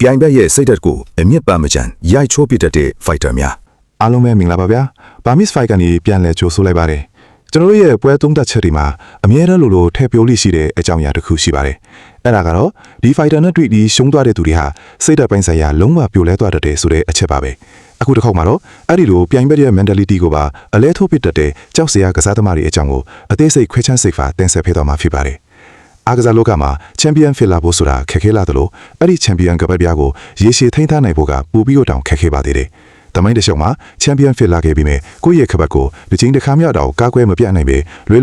ပြိုင်ဘက်ရဲ့စိတ်ဓာတ်ကိုအမြင့်ပါမကြံရိုက်ချိုးပစ်တတ်တဲ့ fighter များအားလုံးပဲမင်္ဂလာပါဗျာဘာမစ်ဖိုက်ကနေပြန်လည်ကြိုဆိုလိုက်ပါတယ်ကျွန်တော်တို့ရဲ့ပွဲသုံးသက်ချက်တွေမှာအမြဲတမ်းလိုထည့်ပြောလိရှိတဲ့အကြောင်းအရာတစ်ခုရှိပါတယ်အဲ့ဒါကတော့ဒီ fighter နဲ့တွေ့ပြီးရှုံးသွားတဲ့သူတွေဟာစိတ်ဓာတ်ပိုင်းဆိုင်ရာလုံးဝပြိုလဲသွားတတ်တဲ့ဆိုတဲ့အချက်ပါပဲအခုတစ်ခေါက်မှာတော့အဲ့ဒီလိုပြိုင်ဘက်ရဲ့ mentality ကိုပါအလဲထိုးပစ်တတ်တဲ့ကြောက်စရာကစားသမားတွေအကြောင်းကိုအသေးစိတ်ခွဲခြမ်းစိတ်ဖာတင်ဆက်ပေးသွားမှာဖြစ်ပါတယ်အားကစားလောကမှာချန်ပီယံဖြစ်လာဖို့ဆိုတာခက်ခဲလာသလိုအဲ့ဒီချန်ပီယံကပတ်ပြားကိုရေရှည်ထိန်းထားနိုင်ဖို့ကပိုပြီးတော့တောင်ခက်ခဲပါသေးတယ်။တမိုင်းတစ်လျှောက်မှာချန်ပီယံဖြစ်လာခဲ့ပြီးမြဲကိုယ့်ရဲ့ခပတ်ကိုဒီချိန်တစ်ခါမြောက်တော့ကာကွယ်မပြတ်နိုင်ပဲ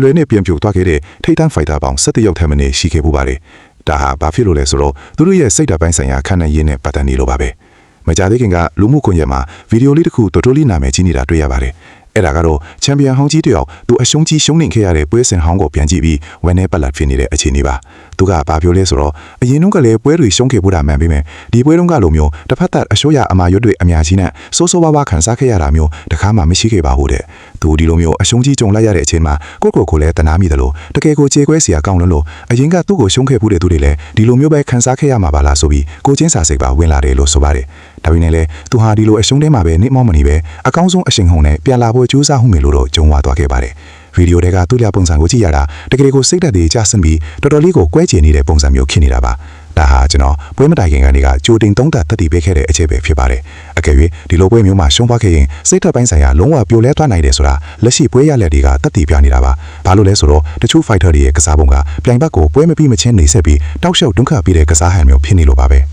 လွယ်နဲ့ပြန်ပြိုသွားခဲ့တဲ့ထိပ်တန်းဖိုက်တာပေါင်း17ယောက်ထက်မနည်းရှိခဲ့ဖို့ပါတယ်။ဒါဟာဘာဖြစ်လို့လဲဆိုတော့သူတို့ရဲ့စိတ်ဓာတ်ပိုင်းဆိုင်ရာခံနိုင်ရည်နဲ့ပတ်သက်နေလို့ပါပဲ။မကြသေးခင်ကလူမှုကွန်ရက်မှာဗီဒီယိုလေးတစ်ခုတော်တော်လေးနာမည်ကြီးနေတာတွေ့ရပါတယ်။အဲ့ဒါကတော့ချန်ပီယံဟောင်းကြီးတယောက်သူအရှုံးကြီးရှုံးနေခဲ့ရတဲ့ပွဲစဉ်ဟောင်းကိုပြန်ကြည့်ပြီးဝယ်နေပတ်လက်ဖြစ်နေတဲ့အခြေအနေပါသူကဘာပြောလဲဆိုတော့အရင်တုန်းကလည်းပွဲတွေရှုံးခဲ့ဖို့တာမှန်ပေမဲ့ဒီပွဲတုန်းကလိုမျိုးတစ်ဖက်သက်အရှုံးရအမာရွတ်တွေအများကြီးနဲ့စိုးစိုးဝါးဝါခံစားခဲ့ရတာမျိုးတခါမှမရှိခဲ့ပါဘူးတဲ့သူဒီလိုမျိုးအရှုံးကြီးကြုံလိုက်ရတဲ့အချိန်မှာကိုလည်းတနာမိတယ်လို့တကယ်ကိုကြေကွဲစရာကောင်းလို့အရင်ကသူ့ကိုရှုံးခဲ့ဖို့တဲ့သူတွေလည်းဒီလိုမျိုးပဲခံစားခဲ့ရမှာပါလားဆိုပြီးကိုချင်းစာစိတ်ပါဝင်လာတယ်လို့ဆိုပါတယ်ဒါပေမဲ့လည်းသူဟာဒီလိုအရှုံးထဲမှာပဲနေမောမနေပဲအကောင်းဆုံးအရှိန်ဟုန်နဲ့ပြန်လာဖို့ကြိုးစားမှုမျိုးလို့ကြုံဝါသွားခဲ့ပါတယ်ဗီဒီယိုတွေကသူ့လပုံစံကိုကြည့်ရတာတကယ်ကိုစိတ်ဓာတ်တွေကျဆင်းပြီးတော်တော်လေးကိုကွဲကျင်နေတဲ့ပုံစံမျိုးဖြစ်နေတာပါဒါဟာကျွန်တော်ပွဲမတိုင်ခင်ကနေကကြိုတင်သုံးသပ်တည်ပေးခဲ့တဲ့အချက်ပဲဖြစ်ပါတယ်အကယ်၍ဒီလိုပွဲမျိုးမှာရှုံးသွားခဲ့ရင်စိတ်ဓာတ်ပိုင်းဆိုင်ရာလုံးဝပြိုလဲသွားနိုင်တယ်ဆိုတာလက်ရှိပွဲရလဒ်တွေကတည်ပြနေတာပါဘာလို့လဲဆိုတော့တချို့ fighter တွေရဲ့ကစားပုံကပြိုင်ဘက်ကိုပွဲမပြီးမချင်းနေဆက်ပြီးတောက်လျှောက်ဒုက္ခပေးတဲ့ကစားဟန်မျိုးဖြစ်နေလို့ပါပဲ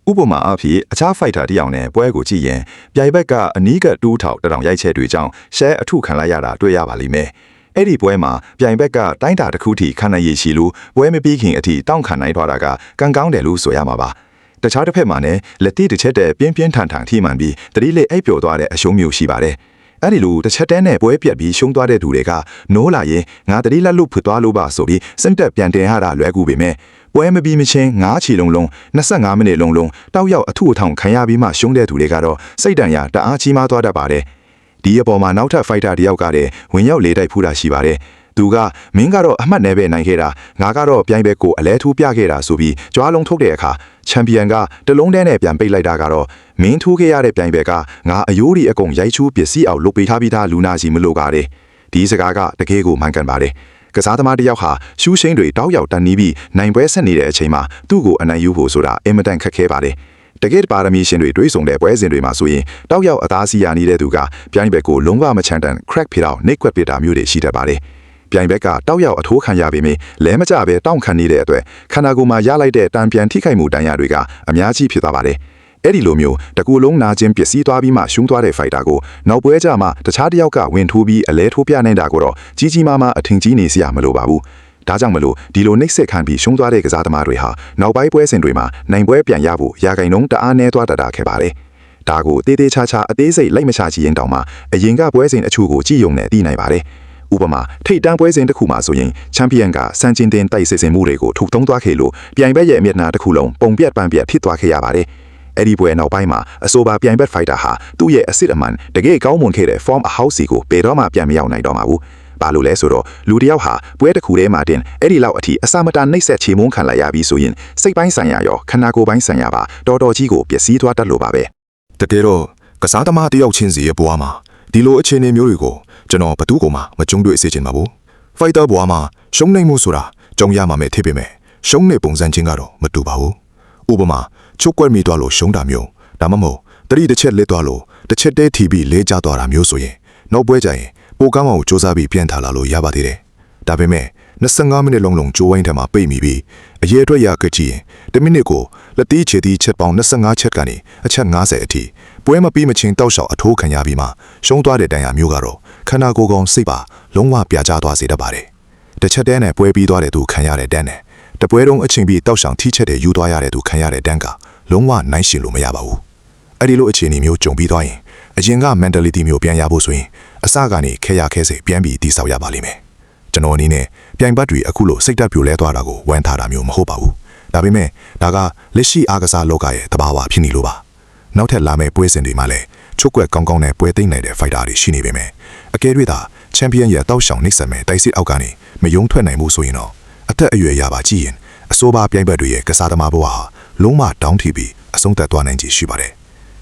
ဥပမာအားဖြင့်အခြား fighter တယောက်နဲ့ပွဲကိုကြည့်ရင်ပြိုင်ဘက်ကအနီးကတူးထောက်တရောင်ရိုက်ချက်တွေကြောင့် share အထုခံလိုက်ရတာတွေ့ရပါလိမ့်မယ်။အဲ့ဒီပွဲမှာပြိုင်ဘက်ကတိုင်းတာတစ်ခုထိခံနိုင်ရရှိလို့ပွဲမပြီးခင်အထိတောင့်ခံနိုင်သွားတာကကံကောင်းတယ်လို့ဆိုရမှာပါ။တခြားတစ်ဖက်မှာလည်းလက်တိတစ်ချက်တည်းပြင်းပြင်းထန်ထန်ထိမှန်ပြီးတတိလေးအိပ်ပျော်သွားတဲ့အရှုံးမျိုးရှိပါတယ်။အဲ့ဒီလိုတစ်ချက်တည်းနဲ့ပွဲပြတ်ပြီးရှုံးသွားတဲ့သူတွေကနိုးလာရင်ငါတတိလက်လို့ဖွသွားလို့ပါဆိုပြီးစင့်တက်ပြန်တင်ရတာလွယ်ကူပေမဲ့ပွဲမပြီးမချင်း9ချီလုံး25မိနစ်လုံးတောက်ရောက်အထုအထောင်ခံရပြီးမှရှုံးတဲ့သူတွေကတော့စိတ်တန်ရာတအားကြီးမားသွားတတ်ပါတယ်ဒီအပေါ်မှာနောက်ထပ် fighter တယောက်ကတည်းဝင်ရောက်လေတိုက်ဖူးတာရှိပါတယ်သူကမင်းကတော့အမှတ်နဲ့ပဲနိုင်ခဲ့တာငါကတော့ပြိုင်ဘက်ကိုအလဲထူးပြခဲ့တာဆိုပြီးကြွားလုံးထုတ်တဲ့အခါချန်ပီယံကတလုံးတည်းနဲ့ပြန်ပိတ်လိုက်တာကတော့မင်းထူးခဲ့ရတဲ့ပြိုင်ဘက်ကငါအယိုးဒီအကုန်ရိုက်ချူးပစ္စည်းအောင်လုပ်ပေးထားပြီးသားလူနာစီမလို့ကားတယ်ဒီစကားကတကယ်ကိုမှန်ကန်ပါတယ်ကစားသမားတယောက်ဟာရှူးရှိန်တွေတောက်ရောက်တန်နီးပြီးနိုင်ပွဲဆက်နေတဲ့အချိန်မှာသူ့ကိုအနိုင်ယူဖို့ဆိုတာအင်မတန်ခက်ခဲပါတယ်တကယ်ပါရမီရှင်တွေတွေးဆုံတဲ့ပွဲစဉ်တွေမှာဆိုရင်တောက်ရောက်အသားစီယာနေတဲ့သူကပြိုင်ဘက်ကိုလုံးဝမချန်တန် crack ဖြစ်အောင်နှိပ်ကွက်ပစ်တာမျိုးတွေရှိတတ်ပါတယ်ပြိုင်ဘက်ကတောက်ရောက်အထိုးခံရပေမယ့်လဲမကြပဲတောင့်ခံနေတဲ့အတွက်ခန္ဓာကိုယ်မှာရလိုက်တဲ့တန်ပြန်ထိခိုက်မှုတန်ရာတွေကအများကြီးဖြစ်သွားပါတယ်အဲ့ဒီလိုမျိုးတကူလုံးနာချင်းပစ္စည်းသွားပြီးမှရှုံးသွားတဲ့ fighter ကိုနောက်ပွဲကြမှာတခြားတစ်ယောက်ကဝင်ထိုးပြီးအလဲထိုးပြနိုင်တာကိုတော့ကြီးကြီးမားမားအထင်ကြီးနေစရာမလိုပါဘူးဒါကြောင့်မလို့ဒီလိုနှိပ်စက်ခံပြီးရှုံးသွားတဲ့ကစားသမားတွေဟာနောက်ပိုင်းပွဲစဉ်တွေမှာနိုင်ပွဲပြန်ရဖို့ရာဂိုင်နှုန်းတအားနဲသွားတတ်တာခဲ့ပါတယ်ဒါကိုတေးသေးချာချာအသေးစိတ်လိုက်မချချရင်တောင်မှအရင်ကပွဲစဉ်အချို့ကိုကြည့်ယုံနဲ့သိနိုင်ပါတယ်ဥပမာထိတ်တန်းပွဲစဉ်တစ်ခုမှာဆိုရင်ချန်ပီယံကစံချင်းတင်တိုက်စစ်စင်မှုတွေကိုထုတ်သုံးသွားခဲ့လို့ပြိုင်ဘက်ရဲ့မျက်နှာတစ်ခုလုံးပုံပြတ်ပန်းပြတ်ဖြစ်သွားခဲ့ရပါတယ်အဲ့ဒီပွဲနောက်ပိုင်းမှာအဆိုပါပြိုင်ဘက် fighter ဟာသူ့ရဲ့အစ်စ်အမှန်တကယ်ကောင်းမွန်ခဲ့တဲ့ form အဟောက်စီကိုဘယ်တော့မှပြန်မရောက်နိုင်တော့ပါဘူး။ဘာလို့လဲဆိုတော့လူတစ်ယောက်ဟာပွဲတစ်ခုထဲမှာတင်အဲ့ဒီလောက်အထိအစာမတန်နှိပ်စက်ချေမှုန်းခံလိုက်ရပြီးဆိုရင်စိတ်ပိုင်းဆိုင်ရာရောခန္ဓာကိုယ်ပိုင်းဆိုင်ရာပါတော်တော်ကြီးကိုပျက်စီးသွားတတ်လို့ပါပဲ။တကယ်တော့ကစားသမားတစ်ယောက်ချင်းစီရဲ့ဘဝမှာဒီလိုအခြေအနေမျိုးတွေကိုကျွန်တော်ဘယ်သူမှမကြုံတွေ့စေချင်ပါဘူး။ fighter ဘဝမှာရှုံးနိုင်မှုဆိုတာကြုံရမှာမဲ့ဖြစ်ပေမဲ့ရှုံးတဲ့ပုံစံချင်းကတော့မတူပါဘူး။ဥပမာချုပ်ကွက်မိသွားလို့ရှုံးတာမျိုးဒါမှမဟုတ်တတိတစ်ချက်လစ်သွားလို့တစ်ချက်တည်းထီပြီးလဲကျသွားတာမျိုးဆိုရင်နောက်ပွဲကြရင်ပိုကောင်းအောင်စူးစမ်းပြီးပြန်ထားလာလို့ရပါသေးတယ်။ဒါပေမဲ့25မိနစ်လုံးကြိုးဝိုင်းထဲမှာပိတ်မိပြီးအရေးအတွက်ရကကြည့်ရင်1မိနစ်ကိုလက်တီးခြေတီးချက်ပေါင်း25ချက်ကနေအချက်50အထိပွဲမပြီးမချင်းတောက်လျှောက်အထိုးခံရပြီးမှရှုံးသွားတဲ့တန်ရာမျိုးကတော့ခန္ဓာကိုယ်ကောင်စိတ်ပါလုံးဝပြာကျသွားစေတတ်ပါတယ်။တစ်ချက်တည်းနဲ့ပွဲပြီးသွားတဲ့သူခံရတဲ့တန်းနဲ့တပွဲတုံးအချိန်ပြီးတောက်ဆောင်ထိချက်တဲ့ယူသွားရတဲ့သူခံရတဲ့တန်းကလုံးဝနိုင်ရှင်လို့မရပါဘူး။အဲ့ဒီလိုအခြေအနေမျိုးကြုံပြီးသွားရင်အရင်က mentality မျိုးပြန်ရဖို့ဆိုရင်အစကနေခဲရခဲစေပြန်ပြီးတည်ဆောက်ရပါလိမ့်မယ်။ကျွန်တော်အနေနဲ့ပြိုင်ဘက်တွေအခုလိုစိတ်ဓာတ်ပြိုလဲသွားတာကိုဝမ်းထားတာမျိုးမဟုတ်ပါဘူး။ဒါပေမဲ့ဒါကလက်ရှိအားကစားလောကရဲ့သဘာဝဖြစ်နေလို့ပါ။နောက်ထပ်လာမယ့်ပွဲစဉ်တွေမှာလည်းချုပ်ကွက်ကောင်းကောင်းနဲ့ပွဲသိမ်းနိုင်တဲ့ fighter တွေရှိနေပေမဲ့အကယ်၍သာချန်ပီယံရဲ့တောက်ဆောင်နှိမ့်ဆက်မဲ့တိုက်စစ်အောက်ကနေမယုံထွက်နိုင်မှုဆိုရင်တော့အသက်အရွယ်ရပါကြည့်ရင်အဆိုပါပြိုင်ဘက်တွေရဲ့ကစားသမားဘဝဟာလုံးဝတောင်းထီပြီး အဆုံးသတ်သွားနိုင်ခြေရှိပါတယ်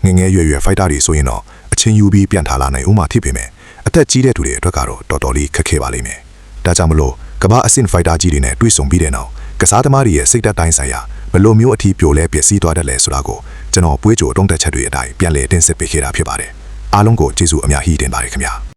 ငငယ်ရွယ်ရွယ် fighter တွေဆိုရင်တော့အချင်းယူပြီးပြန်ထားလာနိုင်ဦးမှာဖြစ်ပေမဲ့အသက်ကြီးတဲ့သူတွေအတွက်ကတော့တော်တော်လေးခက်ခဲပါလိမ့်မယ်ဒါကြောင့်မလို့ကမ္ဘာအဆင့် fighter ကြီးတွေနဲ့တွေ့ဆုံပြီးတဲ့နောက်ကစားသမားတွေရဲ့စိတ်ဓာတ်တိုင်းဆိုင်ရာဘယ်လိုမျိုးအထီးပြိုလဲပျက်စီးသွားတတ်လဲဆိုတာကိုကျွန်တော်ပွေးကြိုအတုံးတက်ချက်တွေအတိုင်းပြန်လည်တင်ဆက်ပေးခဲ့တာဖြစ်ပါတယ်အားလုံးကိုကျေးဇူးအများကြီးတင်ပါတယ်ခင်ဗျာ